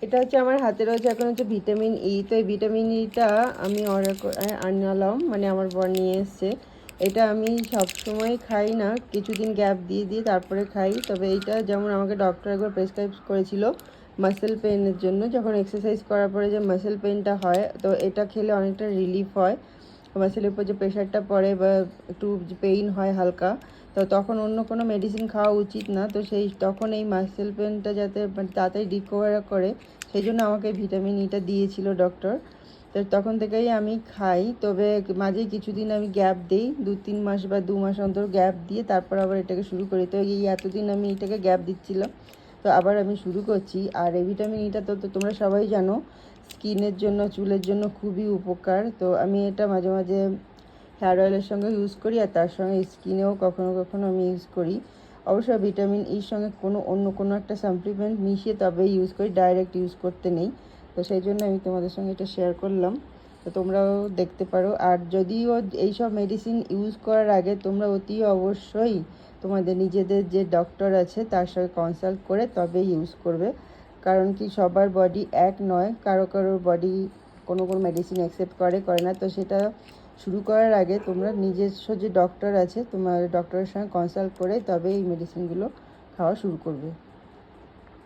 এটা হচ্ছে আমার হাতে রয়েছে এখন হচ্ছে ভিটামিন ই। তো এই ভিটামিন ইটা আমি অর্ডার আনলাম, মানে আমার বর নিয়ে এসছে। এটা আমি সবসময় খাই না, কিছুদিন গ্যাপ দিয়ে দিয়ে তারপরে খাই। তবে এইটা যেমন আমাকে ডক্টর একবার প্রেসক্রাইব করেছিল মাসেল পেনের জন্য, যখন এক্সারসাইজ করার পরে যে মাসেল পেনটা হয়, তো এটা খেলে অনেকটা রিলিফ হয়। মাসেলের উপর যে প্রেশারটা পড়ে বা একটু পেইন হয় হালকা, তো তখন অন্য কোনো মেডিসিন খাওয়া উচিত না। তো তখন এই মাসেল পেনটা যাতে তাড়াতাড়ি রিকভার করে, সেই জন্য আমাকে ভিটামিন ইটা দিয়েছিল ডক্টর। তো তখন থেকেই আমি খাই। তবে মাঝে কিছুদিন আমি গ্যাপ দিই, 2-3 মাস বা 2 মাস অন্তর গ্যাপ দিয়ে তারপর আবার এটাকে শুরু করি। তো এই এতদিন আমি এটাকে গ্যাপ দিচ্ছিলাম, তো আবার আমি শুরু করছি। আর এই ভিটামিন ইটা তো তোমরা সবাই জানো স্কিনের জন্য, চুলের জন্য খুবই উপকার। তো আমি এটা মাঝে মাঝে হেয়ার অয়েলের সঙ্গে ইউজ করি, আর তার সঙ্গে স্কিনেও কখনো কখনো আমি ইউজ করি। অবশ্যই ভিটামিন ইর সঙ্গে অন্য কোনো একটা সাপ্লিমেন্ট মিশিয়ে তবেই ইউজ করি, ডাইরেক্ট ইউজ করতে নেই। তো সেই জন্য আমি তোমাদের সঙ্গে এটা শেয়ার করলাম, তো তোমরাও দেখতে পারো। আর যদিও এইসব মেডিসিন ইউজ করার আগে তোমরা অতি অবশ্যই তোমাদের নিজেদের যে ডক্টর আছে তার সঙ্গে কনসাল্ট করে তবেই ইউজ করবে। কারণ কি সবার বডি এক নয়, কারো বডি কোনো মেডিসিন অ্যাকসেপ্ট করে না। তো সেটা শুরু করার আগে তোমরা নিজস্ব যে ডক্টর আছে তোমার ডক্টরের সঙ্গে কনসাল্ট করে তবে এই মেডিসিনগুলো খাওয়া শুরু করবে।